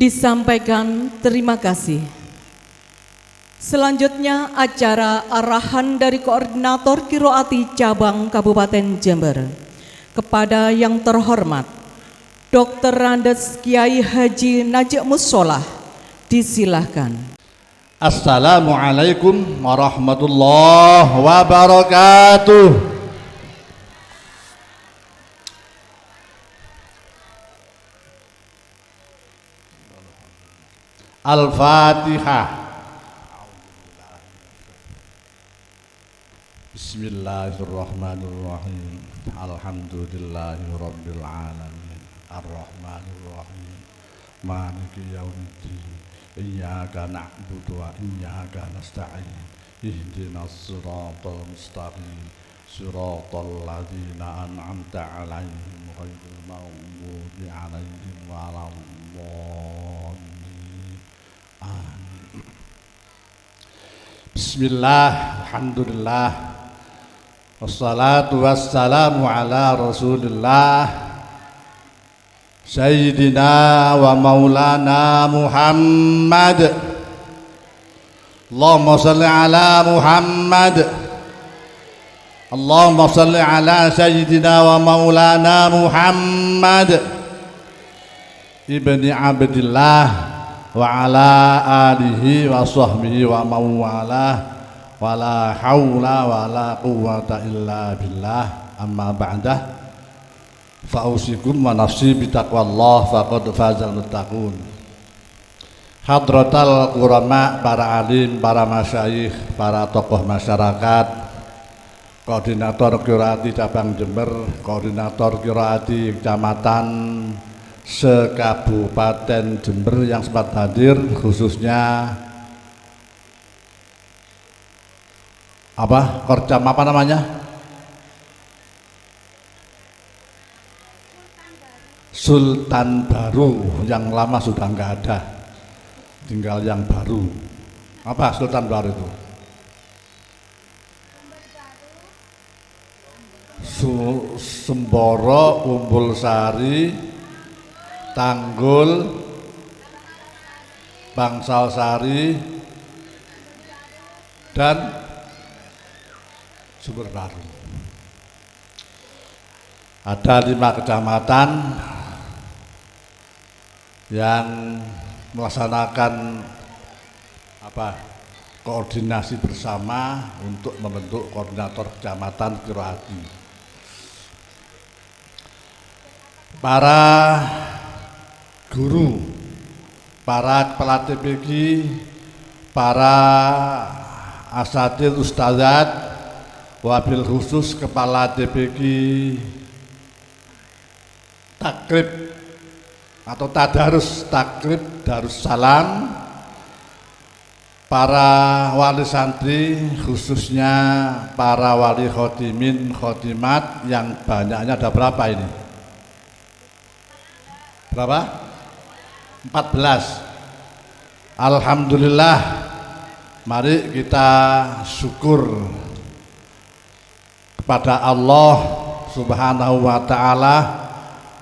Disampaikan terima kasih. Selanjutnya acara arahan dari Koordinator Qiraati Cabang Kabupaten Jember. Kepada yang terhormat Dr. Randes Kiai Haji Najib Mussolah, disilahkan. Assalamualaikum warahmatullahi wabarakatuh. Al-Fatihah. Bismillahirrahmanirrahim. Alhamdulillahirabbil alamin. Ar-Rahmanirrahim. Maliki yaumiddin. Iyyaka na'budu wa iyyaka nasta'in. Ihdinas siratal mustaqim. Siratal ladzina an'amta 'alaihim ghairil maghdubi 'alaihim waladdallin. Amin. Bismillah, alhamdulillah, wassalatu wassalamu ala rasulillah Sayyidina wa maulana Muhammad. Allahumma salli ala Muhammad. Allahumma salli ala Sayyidina wa maulana Muhammad ibni Abdillah wa ala alihi wa sahbihi wa mawalah wa la hawla wa la quwwata illa billah. Amma ba'dah, fa'usikum wa nafsi bitaqwallah faqad fazal muttaqun. Hadratal qurama, para alim, para masyayikh, para tokoh masyarakat, Koordinator Qiraati Cabang Jember, Koordinator Qiraati Kecamatan se-Kabupaten Jember yang sempat hadir, khususnya Korcam apa namanya? Sultan Baru, yang lama sudah nggak ada, tinggal yang baru. Apa Sultan Baru itu? Semboro, Umbul Sari, Tanggul, Bangsal Sari, dan Sumber Baru. Ada 5 kecamatan yang melaksanakan koordinasi bersama untuk membentuk koordinator kecamatan Qiraati. Para guru, para kepala TPQ, para asatidz ustadzat, wabil khusus kepala TPQ takrib atau tadarus takrib Darussalam, para wali santri, khususnya para wali khotimin khotimat yang banyaknya ada berapa ini? Berapa? 14. Alhamdulillah, mari kita syukur kepada Allah Subhanahu wa ta'ala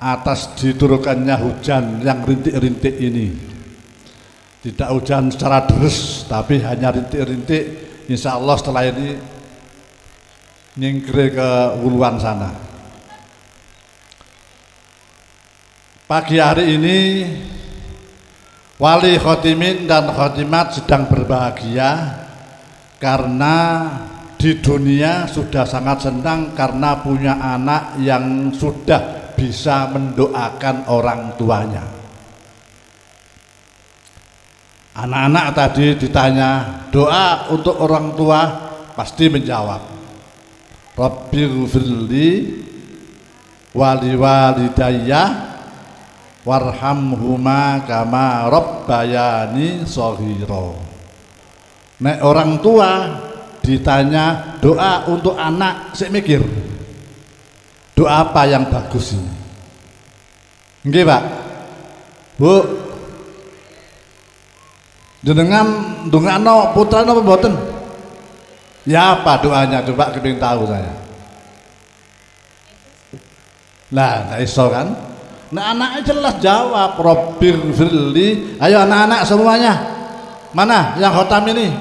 atas diturunkannya hujan yang rintik-rintik ini. Tidak hujan secara deres, tapi hanya rintik-rintik. Insya Allah setelah ini nyingkir ke huluan sana. Pagi hari ini wali khotimin dan khotimat sedang berbahagia karena di dunia sudah sangat senang karena punya anak yang sudah bisa mendoakan orang tuanya. Anak-anak tadi ditanya doa untuk orang tua, pasti menjawab, Rabbighfirli wali walidayya warhamhuma kama rabbayani shaghira. Nek orang tua ditanya doa untuk anak, sik mikir doa apa yang bagus ini. Nggih Pak, Bu, jenengan ndongakno putra napa mboten? Ya apa doanya, coba kepengin tahu saya. Nah, nggak iso kan? Nah anaknya jelas jawab Rabbir firli. Ayo anak-anak semuanya, mana yang khotam ini?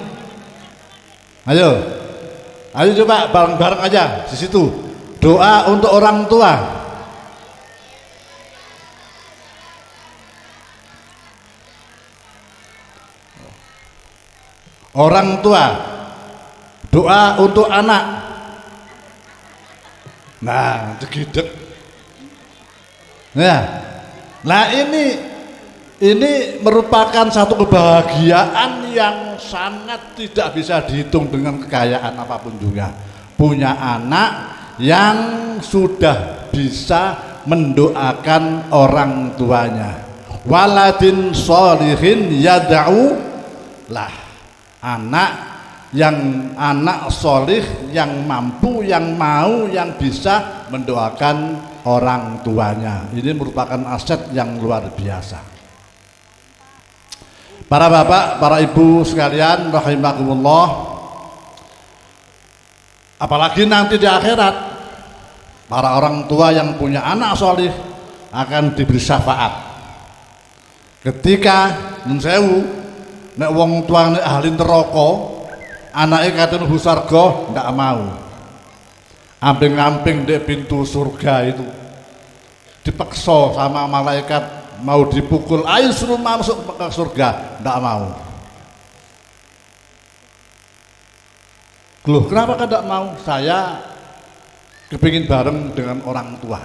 Ayo coba bareng-bareng aja di situ. Doa untuk orang tua. Orang tua, doa untuk anak. Nah, cegidek. Nah ini merupakan satu kebahagiaan yang sangat tidak bisa dihitung dengan kekayaan apapun juga. Punya anak yang sudah bisa mendoakan orang tuanya. Waladin sholihin yad'u lah. Anak solih yang mampu, yang mau, yang bisa mendoakan orang tuanya. Ini merupakan aset yang luar biasa. Para bapak, para ibu sekalian rahimakumullah, apalagi nanti di akhirat para orang tua yang punya anak solih akan diberi syafaat ketika nun sewu nek wong tuane ahli neraka, anake katon husarga ndak mau. Amping-amping di pintu surga itu dipaksa sama malaikat mau dipukul, ayo suruh masuk ke surga, ndak mau. Loh, kenapa kan ndak mau? Saya kepingin bareng dengan orang tua.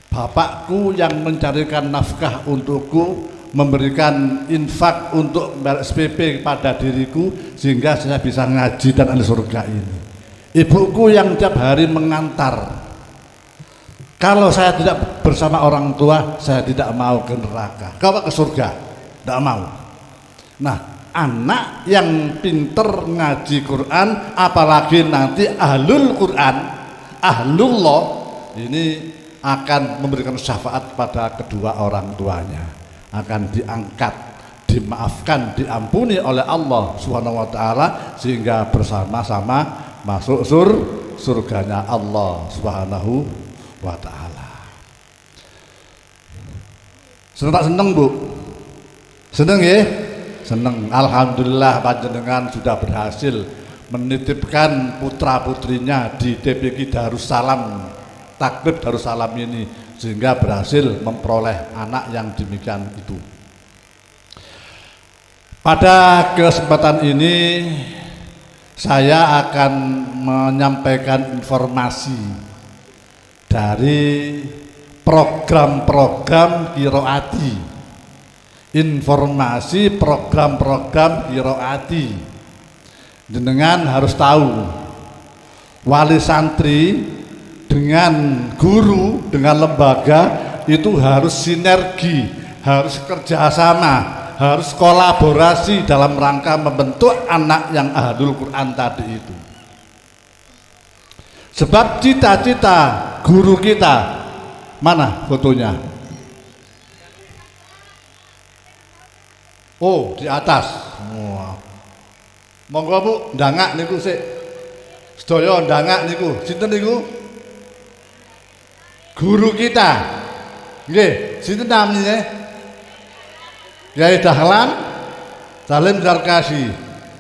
Bapakku yang mencarikan nafkah untukku, memberikan infak untuk SPP kepada diriku sehingga saya bisa ngaji dan ahli surga ini. Ibuku yang tiap hari mengantar. Kalau saya tidak bersama orang tua, saya tidak mau ke neraka. Kalau ke surga, tidak mau. Nah, anak yang pinter ngaji Quran, apalagi nanti ahlul Quran, ahlullah, ini akan memberikan syafaat pada kedua orang tuanya. Akan diangkat, dimaafkan, diampuni oleh Allah Subhanahu wa taala sehingga bersama-sama masuk surganya Allah Subhanahu wa taala. Seneng Bu? Seneng ya? Seneng. Alhamdulillah panjenengan sudah berhasil menitipkan putra-putrinya di TPQ Darussalam, Takrib Darussalam ini, sehingga berhasil memperoleh anak yang demikian itu. Pada kesempatan ini saya akan menyampaikan informasi dari program-program qiraati. Informasi program-program qiraati. Jenengan harus tahu, wali santri dengan guru, dengan lembaga itu harus sinergi, harus kerjasama, harus kolaborasi dalam rangka membentuk anak yang ahlul Quran tadi itu. Sebab cita-cita guru kita, mana fotonya? Oh, di atas. Wow. Monggo Bu, ndangak niku sik. Sedaya ndangak niku. Sinten niku? Guru kita, nggih, sinten namanya? Kiai Dahlan Salim Zarkasi.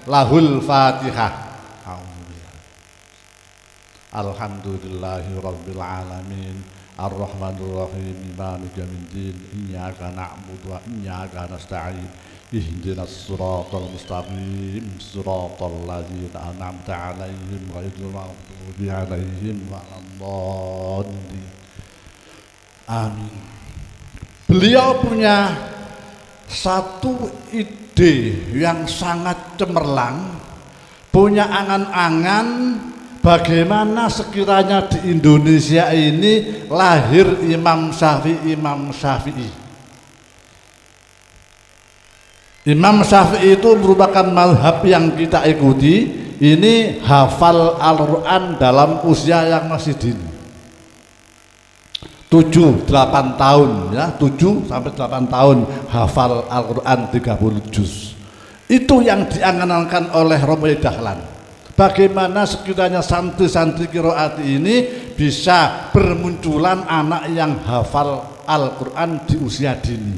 Lahul Fatihah. Alhamdulillahi Rabbil Alamin, Ar-Rahmanir Rahim, Maliki Yaumiddin, Iyyaka na'budu wa iyyaka nasta'in, Ihdinas siratal mustaqim, siratal ladzina an'amta 'alaihim ghairil maghdubi 'alaihim waladdallin. Amin. Beliau punya satu ide yang sangat cemerlang, punya angan-angan bagaimana sekiranya di Indonesia ini lahir Imam Syafi'i. Imam Syafi'i itu merupakan mazhab yang kita ikuti. Ini hafal Al-Quran dalam usia yang masih dini, 7-8 tahun ya, 7-8 tahun hafal Al-Quran 30 juz. Itu yang diangan-angan oleh Romo Dahlan. Bagaimana sekiranya santri-santri qiraat ini bisa bermunculan anak yang hafal Al-Quran di usia dini.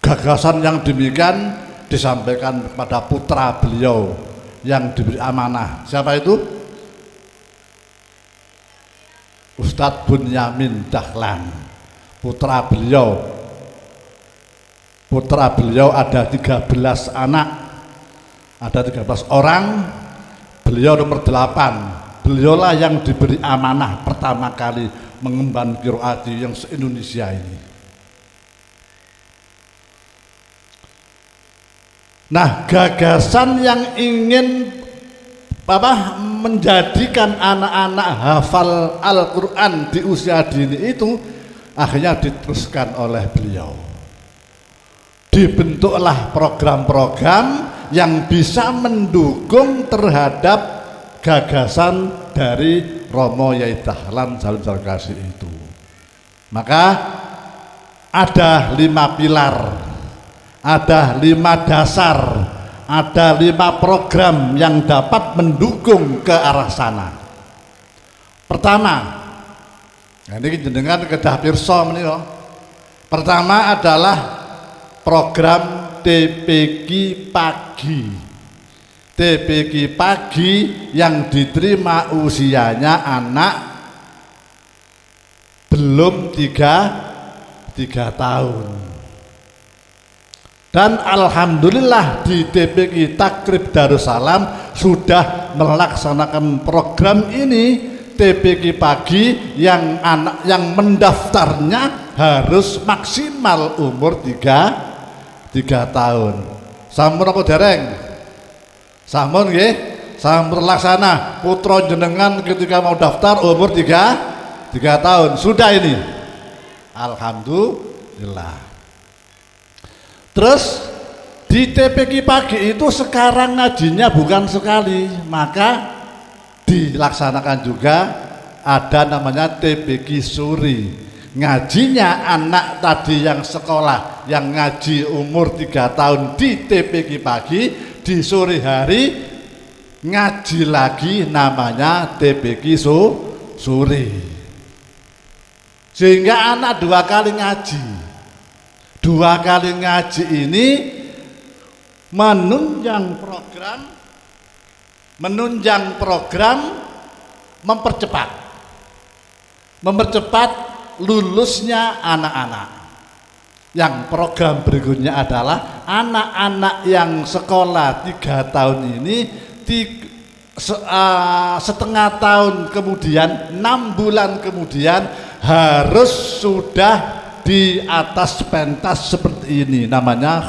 Gagasan yang demikian disampaikan pada putra beliau yang diberi amanah. Siapa itu? Ustadz Bunyamin Dahlan, putra beliau. Putra beliau ada 13 anak, ada 13 orang, beliau nomor 8. Beliaulah yang diberi amanah pertama kali mengemban qiraati yang se-Indonesia ini. Nah, gagasan yang ingin menjadikan anak-anak hafal Al-Quran di usia dini itu akhirnya diteruskan oleh beliau. Dibentuklah program-program yang bisa mendukung terhadap gagasan dari Romo Yai Dahlan Salim Sarkasi itu. Maka ada 5 pilar, ada 5 dasar, ada 5 program yang dapat mendukung ke arah sana. Pertama, ini jenengan kedah pirsa menika. Pertama adalah program TPQ pagi. TPQ pagi yang diterima usianya anak belum 3 tahun. Dan alhamdulillah di TPQ Takrib Darussalam sudah melaksanakan program ini. TPQ pagi yang anak yang mendaftarnya harus maksimal umur 3 tahun. Sampun apa dereng? Sampun nggih? Sampun laksana. Putra jenengan ketika mau daftar umur 3 tahun. Sudah ini. Alhamdulillah. Terus di TPQ pagi itu sekarang ngajinya bukan sekali, maka dilaksanakan juga ada namanya TPQ suri. Ngajinya anak tadi yang sekolah yang ngaji umur 3 tahun di TPQ pagi, di sore hari ngaji lagi namanya TPQ suri. Sehingga anak 2 kali ngaji. 2 kali ngaji ini menunjang program mempercepat lulusnya anak-anak. Yang program berikutnya adalah anak-anak yang sekolah 3 tahun ini setengah tahun kemudian, 6 bulan kemudian harus sudah di atas pentas seperti ini, namanya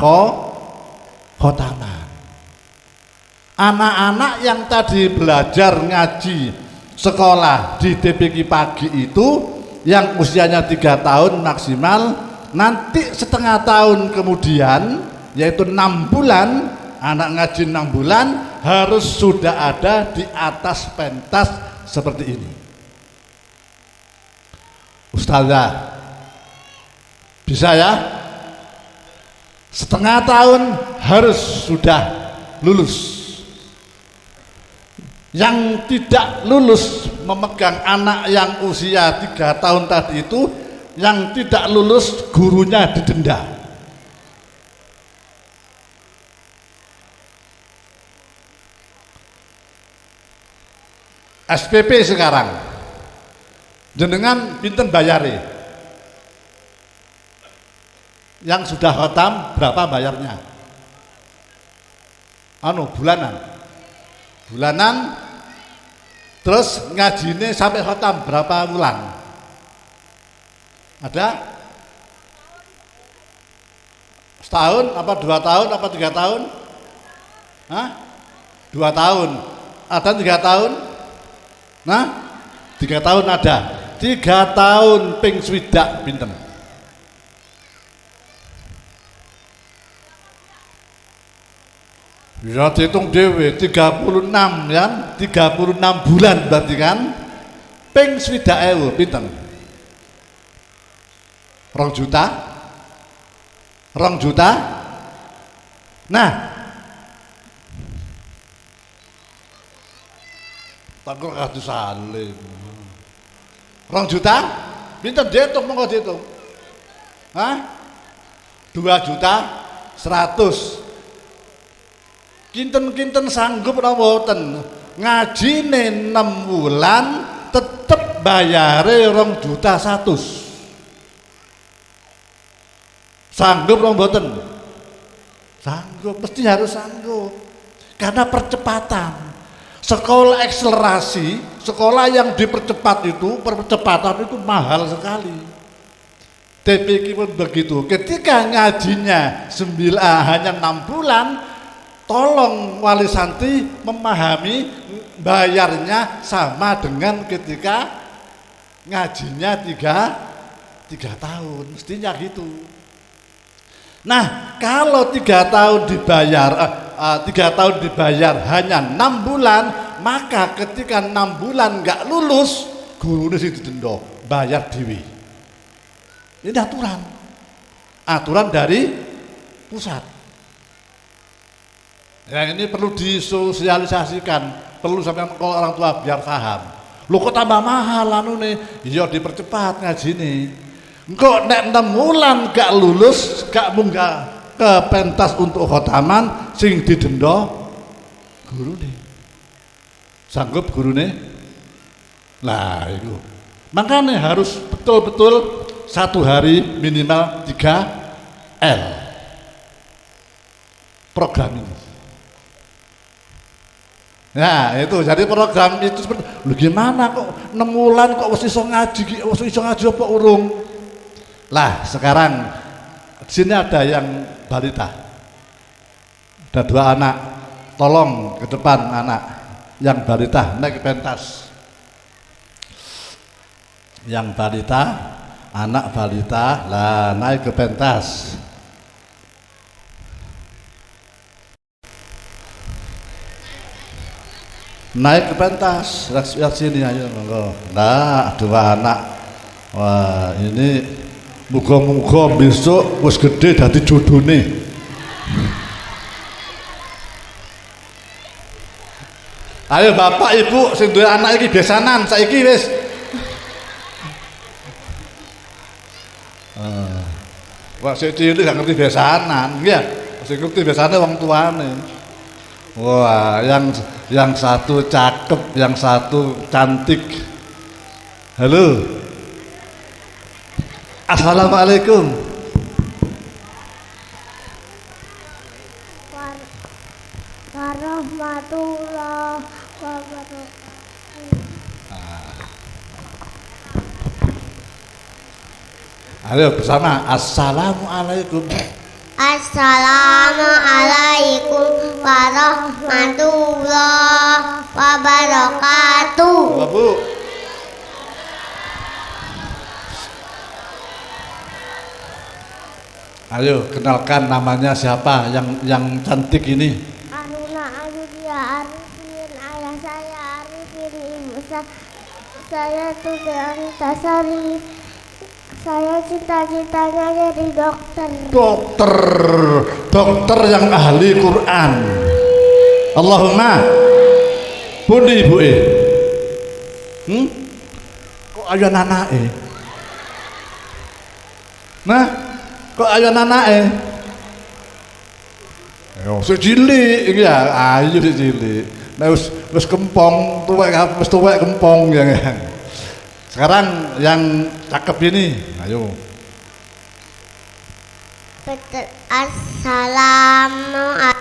khotaman. Anak-anak yang tadi belajar ngaji sekolah di TPQ pagi itu yang usianya 3 tahun maksimal, nanti setengah tahun kemudian yaitu 6 bulan, anak ngaji 6 bulan harus sudah ada di atas pentas seperti ini. Ustazah, bisa ya? Setengah tahun harus sudah lulus. Yang tidak lulus memegang anak yang usia 3 tahun tadi itu, yang tidak lulus gurunya didenda. SPP sekarang jenengan pinten bayare? Yang sudah khotam berapa bayarnya? Bulanan. Terus ngajine sampai khotam berapa bulan? Ada? Setahun apa 2 tahun apa 3 tahun? 2 tahun. Ada 3 tahun? Nah, 3 tahun ada. 3 tahun ping swidak pinten? Ya dihitung dewe 36 ya, 36 bulan berarti kan ping 20.000 pinten? 2 juta? 2 juta? Nah, takut kadu salim. 2 juta? Pinten diitung monggo diitung. Hah? 2.100.000. Kinten-kinten sanggup ora mboten? Ngajine 6 bulan tetep bayare 2.100.000. Sanggup ora mboten? Sanggup, mesti harus sanggup. Karena percepatan. Sekolah akselerasi, sekolah yang dipercepat itu, percepatan itu mahal sekali. TPQ pun begitu. Ketika ngajinya hanya 6 bulan, tolong wali santri memahami bayarnya sama dengan ketika ngajinya 3 tahun, mestinya gitu. Nah, kalau 3 tahun dibayar 3 tahun dibayar hanya 6 bulan, maka ketika 6 bulan nggak lulus, gurunya sih didenda, bayar dewi. Ini aturan dari pusat. Yang ini perlu disosialisasikan, perlu sampai kalau orang tua biar paham. Lu kok tambah mahal anu nih? Iya dipercepat ngaji nih. Engkau nek 6 bulan gak lulus, gak munggah ke pentas untuk khotaman, sing didenda guru nih. Sanggup guru nih? Lah itu. Makanya harus betul-betul 1 hari minimal 3 L program ini. Nah itu jadi program itu seperti, lu gimana kok 6 bulan kok wis iso ngaji apa urung? Lah sekarang di sini ada yang balita, ada 2 anak, tolong ke depan anak yang balita naik ke pentas. Yang balita, anak balita, lah naik ke pentas. Naik ke pentas, lihat sini ayo monggo. Nah 2 anak, wah ini muga-muga besok wis gede dadi jodone. Ayo bapak ibu sing duwe anak iki besanan saiki wis. Wah sik cilik gak ngerti besanan, ya. Sing ngerti besane wong tuane. Wah, yang satu cakep, yang satu cantik. Halo. Assalamualaikum. Warahmatullahi wabarakatuh. Ayo bersama. Assalamualaikum. Assalamualaikum warahmatullahi wabarakatuh. Bu. Ayo kenalkan namanya siapa yang cantik ini? Aruna Anudia Arifin, ayah saya Arifin, ibu saya Tuti Tasari. Saya cita-citanya jadi dokter. Dokter yang ahli Quran. Allahumma. Pundi ibu Kok ayo anake? Nah, kok ayo anake? Yo cilik iki ya, ayo cilik. Nek wis kempong, tuwek kempong ya. Sekarang yang cakep ini, ayo. Betul. Assalamualaikum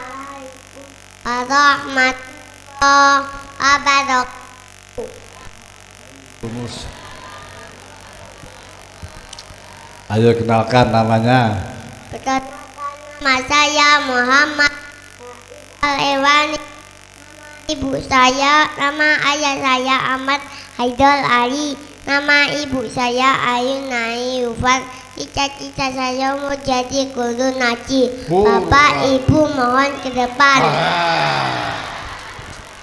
warahmatullahi wabarakatuh. Ayo kenalkan namanya. Perkenalkan nama saya Muhammad Alewani. Ibu saya, nama ayah saya Ahmad Haidal Ali. Nama ibu saya Ayu Nai Yufat. Cita-cita saya mau jadi guru ngaji. Bapak ibu mohon ke depan.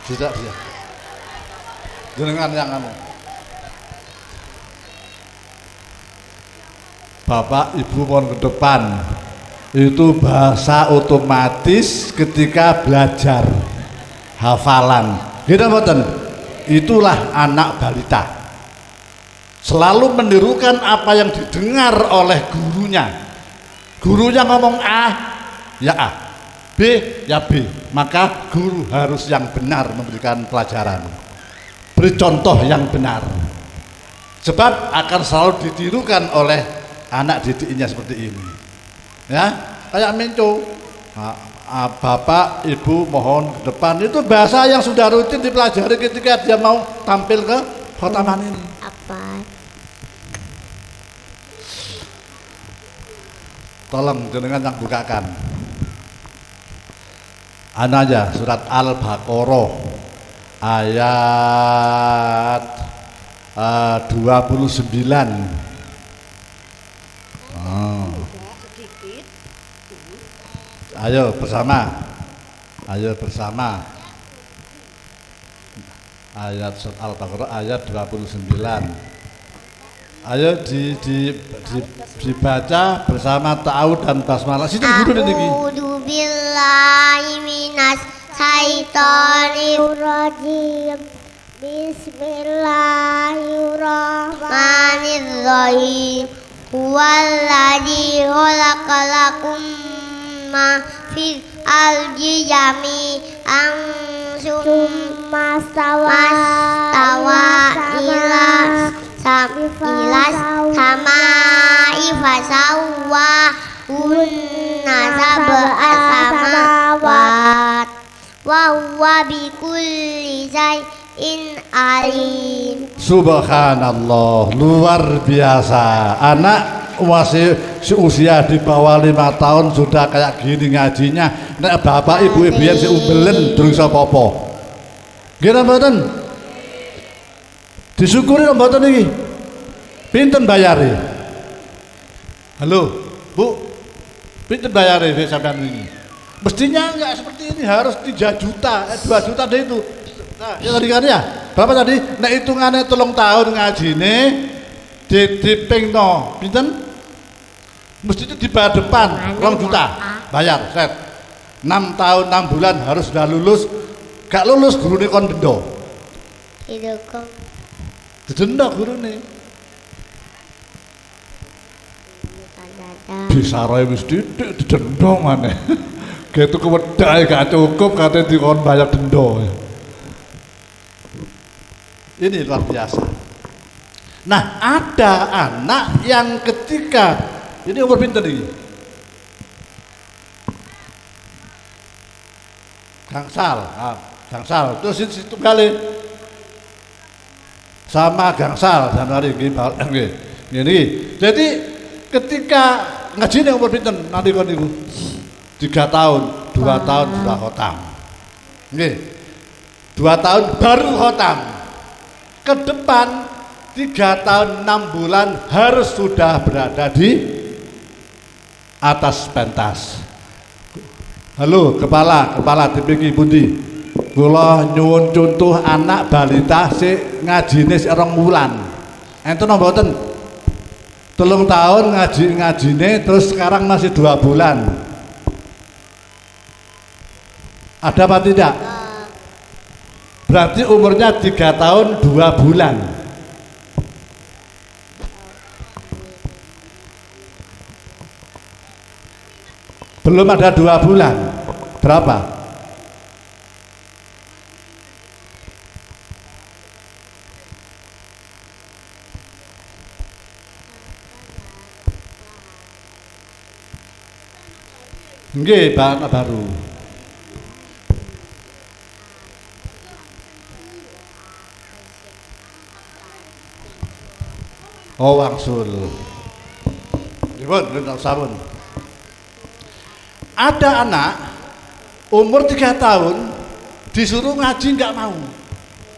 Tidak. Jenengan yang anu. Bapak ibu mohon ke depan. Itu bahasa otomatis ketika belajar hafalan. Gitu mboten? Itulah anak balita. selalu menirukan apa yang didengar oleh gurunya. Gurunya ngomong A, ya A, B, ya B. Maka guru harus yang benar memberikan pelajaran, beri contoh yang benar, sebab akan selalu ditirukan oleh anak didiknya seperti ini. Ya, kayak Menco, Bapak, Ibu mohon ke depan, itu bahasa yang sudah rutin dipelajari ketika dia mau tampil ke khotaman ini. Apa? Tolong jenengan yang bukakan. Aja surat Al-Baqarah ayat 29. Ayo bersama. Ayo bersama. Ayat surat Al-Baqarah ayat 29. Ayo dibaca bersama ta'awud dan basmalah. Situ guru ini. A'udzu billahi minas syaitonir rajim. Bismillahirrahmanirrahim. Huwallazi khalaqalakum ma fil ardi jami'an summa stawa ila samai fasawwa hunna sab'a samawat wa huwa bikulli syai'in alim. Subhanallah, luar biasa. Anak masih usia di bawah 5 tahun sudah kayak gini ngajinya. Nek bapak ibu yang si umbelen durung sapa-apa. Nggih mboten? Disyukuri mboten iki? Pinten bayare? Halo, Bu. Pinten bayare sampean ini? Mestinya enggak seperti ini, harus 3 juta, 2 juta deh itu. Nah, ya tadi kan ya. Berapa tadi? Nek hitungane 3 tahun ngajine dipingno pinten? Mestinya di depan 2 juta. Bayar set. 6 tahun 6 bulan harus sudah lulus. Gak lulus gurune kon denda. Didukung. Didenda gurune. Bisa rae wis titik didenda maneh. Gitu kewedake gak cukup katanya dikon bayar denda. Ini luar biasa. Nah, ada anak yang ketika ini umur pinten iki? Gangsal. Gangsal terus situ kali sama gangsal Januari nggih. Ngene. Jadi ketika ngajine umur pinten nanti kon niku? 3 tahun, 2 tahun sudah khotam. Nggih. 2 tahun baru khotam. Ke depan 3 tahun 6 bulan harus sudah berada di atas pentas. Halo, kepala dipiki pundi? Kula nyuwun contoh anak balita sik ngajine sik 2 wulan. Enten mboten? 3 tahun ngajine terus sekarang masih 2 bulan. Ada apa tidak? Berarti umurnya 3 tahun 2 bulan. Belum ada 2 bulan. Berapa? Nggih, anak baru. Oh, wangsul. Ribut, sabun. Ada anak umur 3 tahun disuruh ngaji nggak mau,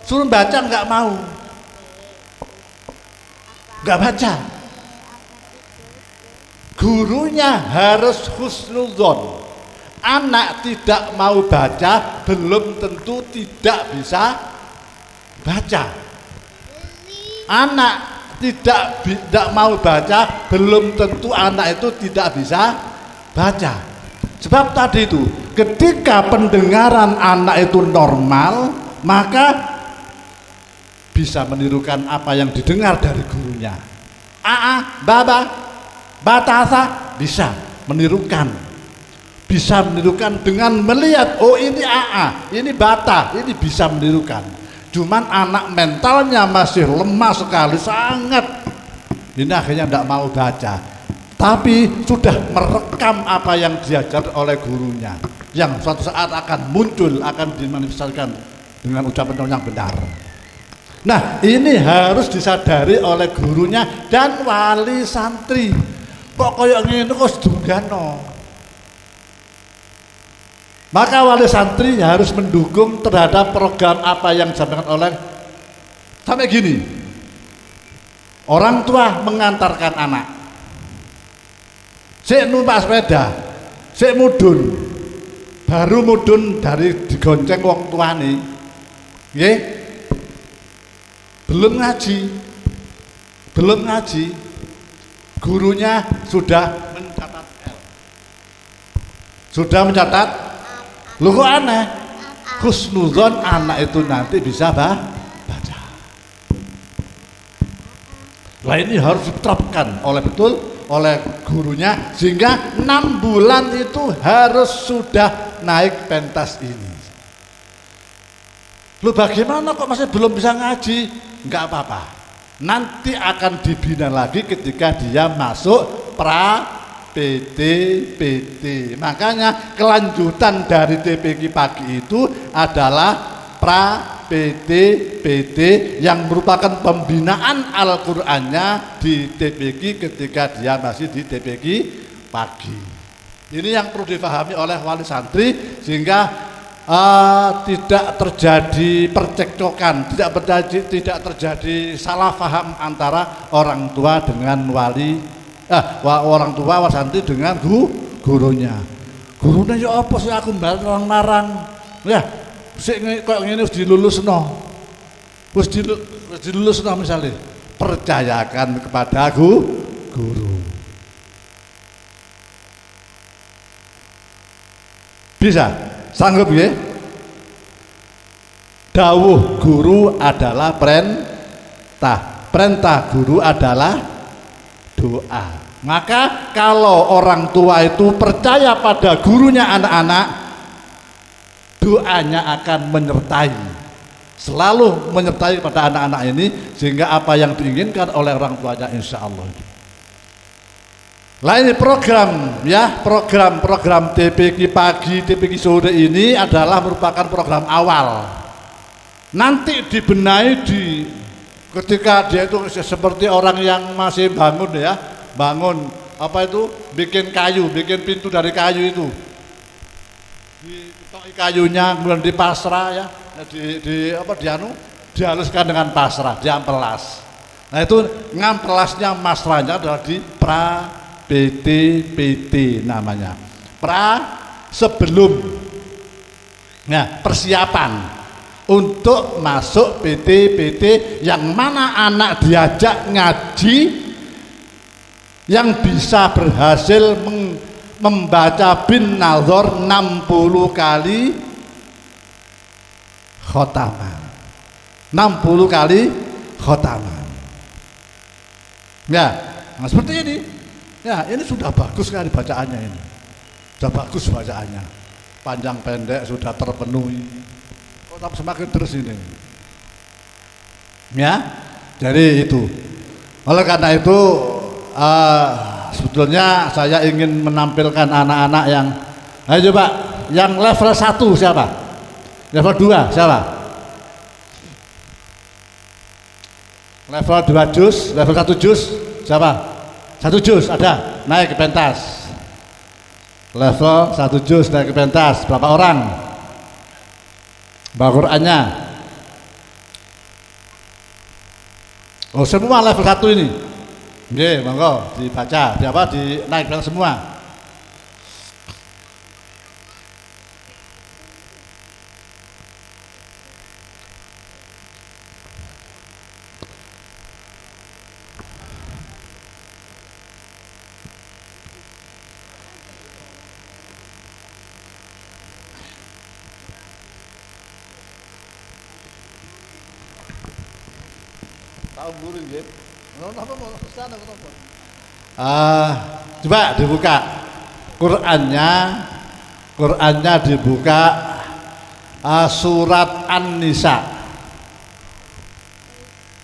suruh baca nggak mau, nggak baca. Gurunya harus husnuzon. Anak tidak mau baca belum tentu tidak bisa baca. Anak tidak mau baca belum tentu anak itu tidak bisa baca. Sebab tadi itu ketika pendengaran anak itu normal, maka bisa menirukan apa yang didengar dari gurunya. Baba, batasa bisa menirukan. Bisa menirukan dengan melihat, oh ini ini bata, ini bisa menirukan. Cuman anak mentalnya masih lemah sekali, sangat. Ini akhirnya tidak mau baca. Tapi sudah merekam apa yang diajar oleh gurunya, yang suatu saat akan muncul, akan dimanifestasikan dengan ucapan yang benar. Nah, ini harus disadari oleh gurunya dan wali santri. Kok koyo ngene kok sedungano. Maka wali santri harus mendukung terhadap program apa yang disampaikan oleh, sampai gini. Orang tua mengantarkan anak. Sik numpak sepeda, sik mudun. Baru mudun dari digonceng wong tuane. Nggih. Belum ngaji, gurunya sudah mencatat. Loh kok aneh? Husnudzon anak itu nanti bisa baca. Lah ini harus diterapkan oleh gurunya, sehingga 6 bulan itu harus sudah naik pentas ini. Loh bagaimana kok masih belum bisa ngaji? Enggak apa-apa, nanti akan dibina lagi ketika dia masuk PT. Makanya kelanjutan dari TPQ pagi itu adalah PT yang merupakan pembinaan Al-Qur'annya di TPQ ketika dia masih di TPQ pagi. Ini yang perlu dipahami oleh wali santri, sehingga tidak terjadi percekcokan, tidak terjadi salah paham antara orang tua dengan orang tua wali santri dengan gurunya. Gurunya ya apa sih aku marang-marang. Ya, sik kok ngene wis dilulusno. Wis dilulusno misalnya. Percayakan kepada guru. Bisa? Sanggup ya? Dawuh guru adalah perintah guru adalah doa. Maka kalau orang tua itu percaya pada gurunya anak-anak, doanya akan selalu menyertai pada anak-anak ini, sehingga apa yang diinginkan oleh orang tuanya insya Allah. Lah ini program TPQ pagi, TPQ sore ini adalah merupakan program awal. Nanti dibenahi ketika dia itu seperti orang yang masih bangun apa itu, bikin pintu dari kayu itu. Ditoki kayunya, kemudian dipasrah ya, dihaluskan dengan pasrah, diampelas. Nah itu ngampelasnya masrahnya adalah di PT namanya. Sebelum persiapan untuk masuk PT yang mana anak diajak ngaji, yang bisa berhasil membaca bin nazar 60 kali khotaman. 60 kali khotaman. Ya, nah seperti ini. Ya, ini sudah bagus sekali bacaannya ini. Sudah bagus bacaannya. Panjang pendek sudah terpenuhi. Kok semakin terus ini. Ya, jadi itu. Oleh karena itu sebetulnya saya ingin menampilkan anak-anak yang, ayo coba, yang level 1 siapa? Level 2 siapa? Level 2 juz, level 1 juz siapa? 1 juz ada, naik ke pentas. Level 1 juz naik ke pentas, berapa orang? Baca Qur'annya. Oh semua level 1 ini. Nggih, monggo dibaca, naik semua. Tahu guru nggih. Napa mau sana napa? Coba dibuka Qur'annya dibuka surat An-Nisa.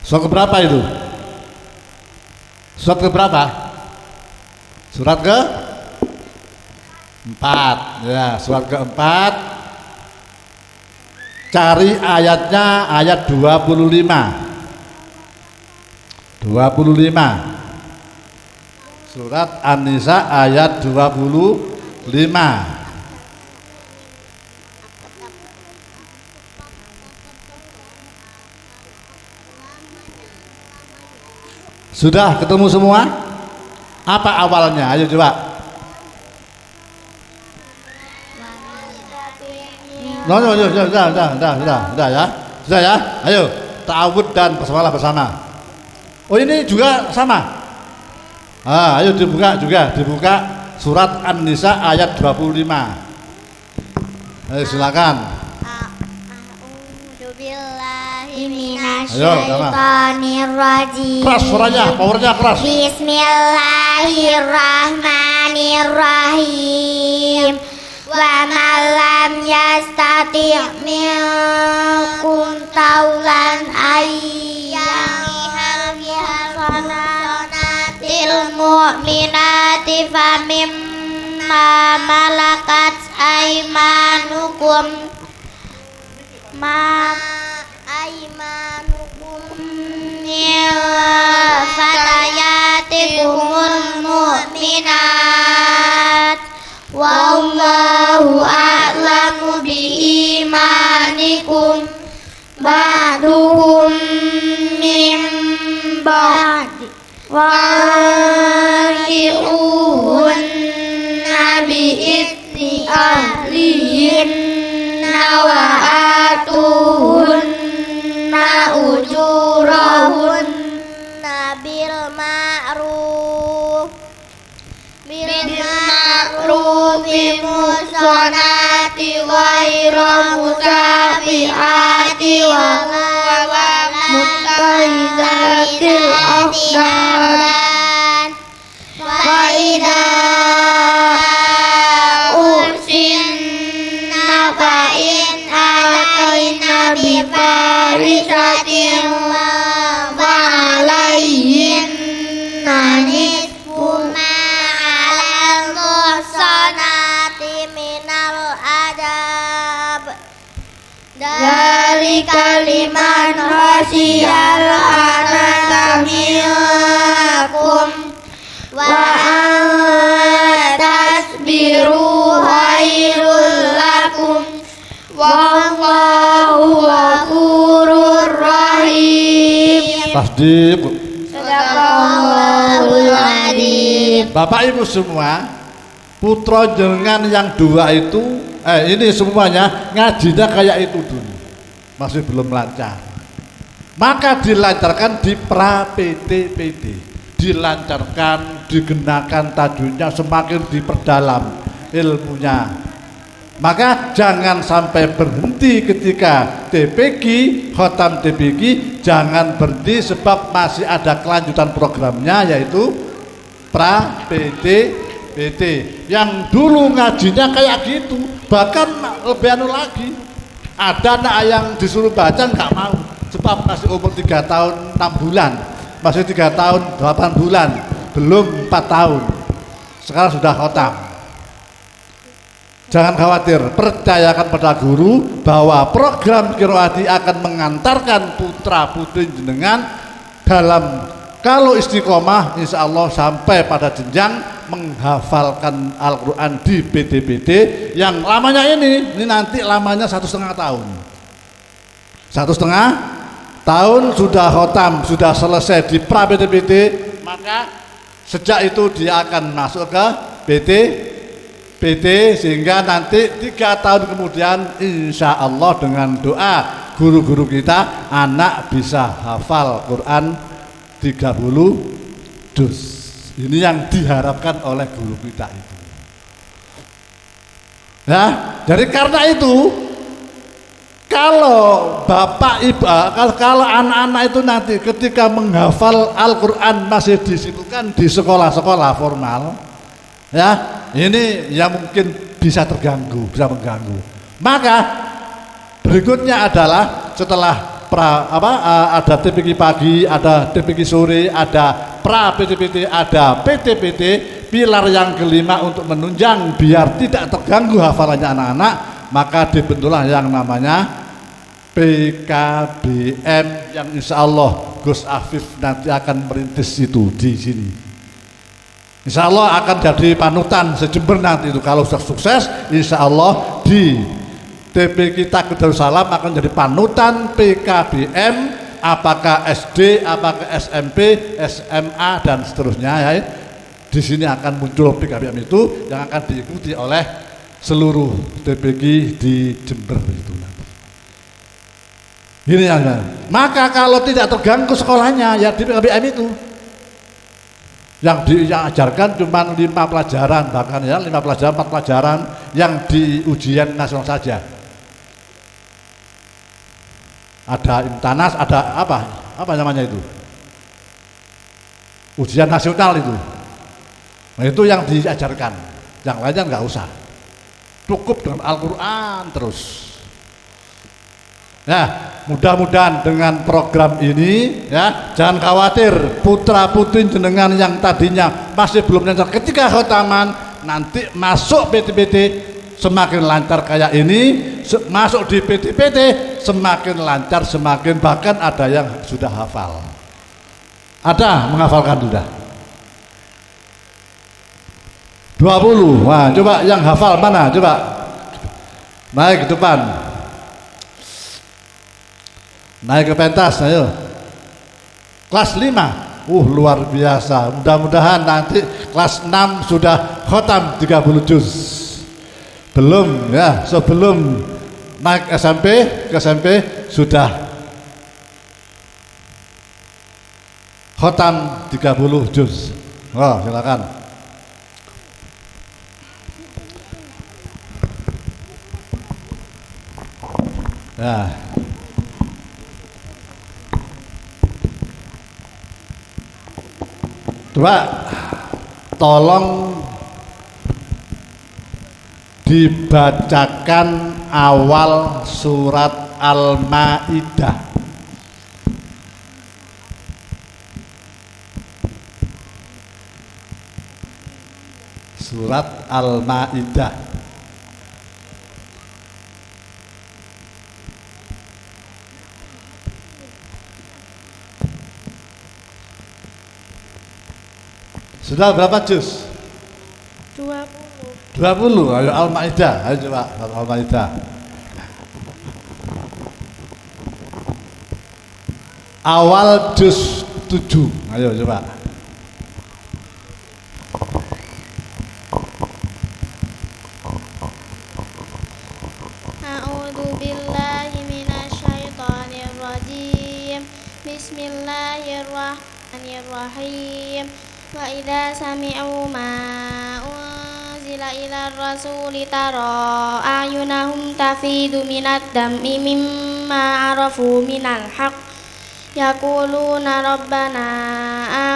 Surat keberapa itu? Surat keberapa? Surat ke-4. Ya, surat ke-4. Cari ayatnya, ayat 25. Surat An-Nisa ayat 25. Sudah ketemu semua? Apa awalnya? Ayo coba. Sudah ya. Sudah ya. Ayo, ta'awud dan basmalah bersama. Oh, ini juga sama. Ayo dibuka surat An-Nisa ayat 25. Ayo silakan. Minasyaitonirrajim. Keras suaranya, powernya keras. Bismillahirrahmanirrahim. Wa man lam yastati' minkum taulan ayyam bihasanatil mu'minati famimma malakat aymanukum fatayatikumul mu'minat wallahu a'lamu biimanikum ba'dukum min ba'd waqi'uhunna bi'izni ahlihinna wa atuhunna ujurahunna bil ma'ruf muhsanati ghairu musafiati wa muttaizatil afdan fa idza ursinna fa in ataina bi farisatin wa alayhinna nisfu ma alal muhsanati minal adab dzalika liman khasyal anata minkum wa tasbiru khairul lakum wallahu ghafurur rahim. Tasdiq. Sadaqallahul adzim. Bapak Ibu semua, putra jenengan yang dua itu ini semuanya ngajinya kayak itu dulu, masih belum lancar, maka dilancarkan di pra-PD, dilancarkan, digenakan tajwidnya, semakin diperdalam ilmunya. Maka jangan sampai berhenti ketika TPQ, khotam TPQ, jangan berhenti sebab masih ada kelanjutan programnya, yaitu pra-PD. Yang dulu ngajinya kayak gitu, bahkan lebih anu lagi, ada anak yang disuruh baca nggak mau sebab masih umur 3 tahun 6 bulan, masih 3 tahun 8 bulan, belum 4 tahun, sekarang sudah khotam. Jangan khawatir, percayakan pada guru bahwa program Qiraati akan mengantarkan putra putri jenengan dalam, kalau istiqomah insya Allah sampai pada jenjang menghafalkan Al-Quran di PD yang lamanya ini nanti lamanya 1,5 tahun. 1,5 tahun sudah khotam, sudah selesai di pra PD, maka sejak itu dia akan masuk ke PD sehingga nanti 3 tahun kemudian insya Allah dengan doa guru-guru kita, anak bisa hafal Quran 30 juz. Ini yang diharapkan oleh guru kita itu. Ya, dari karena itu Kalau bapak ibu, kalau anak-anak itu nanti ketika menghafal Al-Quran masih disibukkan di sekolah-sekolah formal, ya ini ya mungkin bisa terganggu, bisa mengganggu. Maka berikutnya adalah setelah ada TPQ pagi, ada TPQ sore, ada pra PTPT, ada PTPT, pilar yang kelima untuk menunjang biar tidak terganggu hafalannya anak-anak, maka dibentuklah yang namanya PKBM yang insya Allah Gus Afif nanti akan merintis itu di sini. Insya Allah akan jadi panutan sejember nanti itu. Kalau sudah sukses, insya Allah di TP kita ke Darussalam akan jadi panutan PKBM, apakah SD, apakah SMP, SMA dan seterusnya ya. Di sini akan muncul PKBM itu yang akan diikuti oleh seluruh TPQ di Jember itu nanti. Ini ya. Maka kalau tidak terganggu sekolahnya ya di PKBM itu. Yang diajarkan cuma 5 pelajaran, bahkan ya 5 pelajaran, 4 pelajaran yang di ujian nasional saja. Ada imtanas, ada apa namanya itu? Ujian nasional itu. Nah, itu yang diajarkan. Yang lainnya nggak usah. Cukup dengan Al-Quran terus. Nah, mudah-mudahan dengan program ini ya jangan khawatir putra putri jenengan yang tadinya masih belum lancar ketika khotaman nanti masuk PTPT semakin lancar kayak ini, masuk di PTPT semakin lancar, semakin bahkan ada yang sudah hafal. Ada menghafalkan sudah 20. Wah, coba yang hafal mana? Coba naik ke depan. Naik ke pentas, ayo. Kelas 5. Luar biasa. Mudah-mudahan nanti kelas 6 sudah khotam 30 juz. Belum ya, sebelum naik ke SMP sudah khotam 30 juz. Oh, silakan. Ya. Coba tolong dibacakan awal surat Al-Maidah. Surat Al-Maidah. Sudah berapa juz? 20. 20. Ayo Al-Maidah. Ayo coba Al-Maidah. Awal juz 7. Ayo coba. A'udzu billahi minasyaitonir rajim. Bismillahirrahmanirrahim. Wa idza sami'u ma unzila ila rasuli tara ayunahum tafidu minad dam'i mimma arafu minal haqq yaquluna rabbana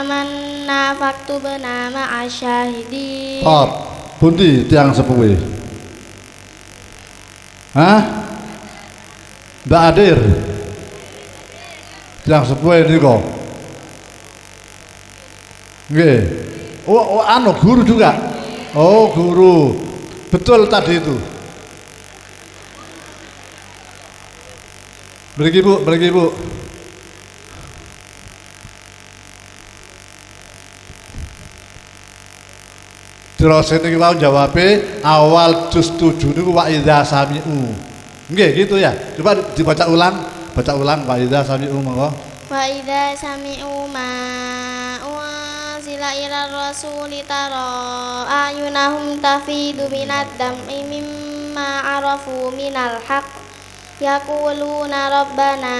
amanna faktubna ma'asyahidin. Pundi tiang sepuhe? Hah? Mbak Adir? Tiang sepuhe niku. Nggih. Anu guru juga. Oh, guru. Betul tadi itu. Beri Bu. Terus ini mau jawab awal juz 7 niku wa idza sami'u. Nggih gitu ya. Coba dibaca ulang. Baca ulang wa idza sami'u monggo. Wa idza sami'u ma unzila ila rasuli tara ayunahum tafidu minad dam'i mimma arafu minal haqq yaquluna rabbana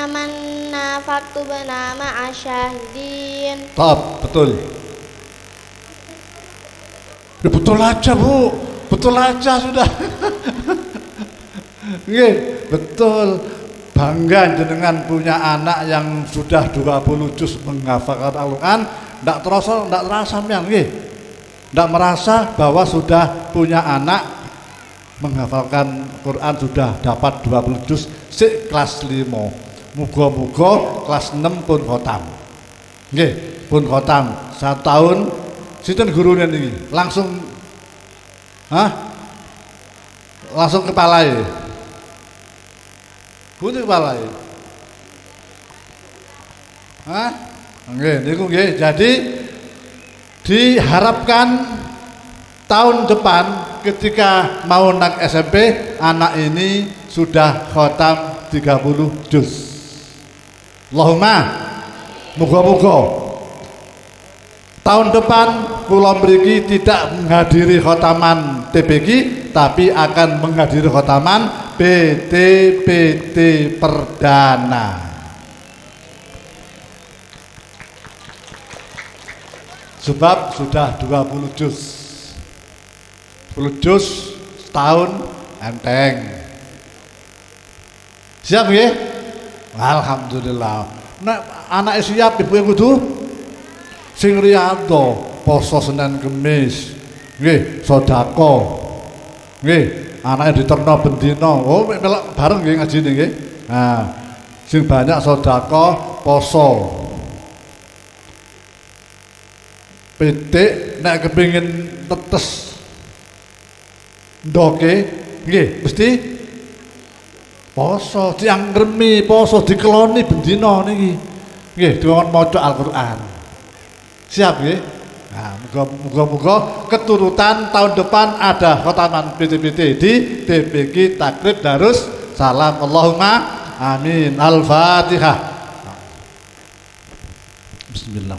amanna faktubna ma'asyahidin. Betul. Ya, betul aja Bu, betul aja sudah. Nggih, betul. Bangga jenengan punya anak yang sudah 20 juz menghafalkan Al-Qur'an, ndak terasa sampean nggih. Ndak merasa bahwa sudah punya anak menghafalkan Quran sudah dapat 20 juz sik kelas 5. Muga-muga kelas 6 pun khotam. Nggih, pun khotam. 1 tahun sinten gurune niki? Langsung langsung kepalae. Pundi kepalae? Nggih, niku nggih. Jadi diharapkan tahun depan ketika mau nak SMP anak ini sudah khotam 30 juz. Allahumma muga-muga tahun depan kula mriki tidak menghadiri khotaman TPQ tapi akan menghadiri khotaman PT Perdana. Sebab sudah 20 juz. 10 juz setahun enteng. Siap nggih? Alhamdulillah. Nek anake siap ibu yang kudu sing riyadho, poso Senin Kemis. Nggih, sedekah. Nggih, anake diterno bendina. Oh, melok bareng nggih ngajine nggih. Nah, sing banyak sedekah, poso. Pitik nek kepengin tetes ndoke nggih mesti poso, tiyang ngremi poso dikeloni bendina niki. Nggih, dikon maca Al-Qur'an. Siap nggih? Nah, muga-muga keturutan tahun depan ada khotaman PT di TPQ Takrib Darus Salam. Allahumma amin. Al-Fatihah. Bismillah.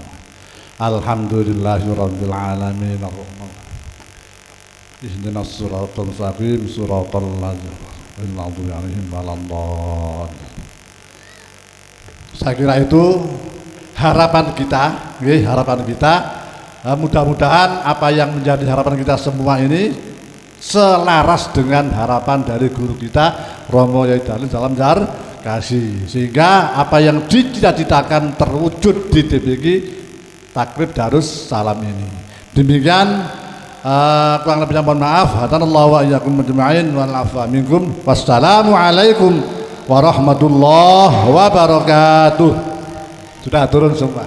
Alhamdulillahirabbil alamin. Ihdinas siratal mustaqim, siratal ladzina alaihim waladhdallin. Saya kira itu harapan kita, nggih, harapan kita. Mudah-mudahan apa yang menjadi harapan kita semua ini selaras dengan harapan dari guru kita Romo Yai Dalin Salam Jar Kasih, sehingga apa yang dicita-citakan terwujud di TPQ Takrib Darus Salam ini. Demikian kurang lebihnya mohon maaf. Hadanallahu wa iyyakum ajma'in wal afwa minkum. Wassalamualaikum warahmatullahi wabarakatuh. Sudah turun semua.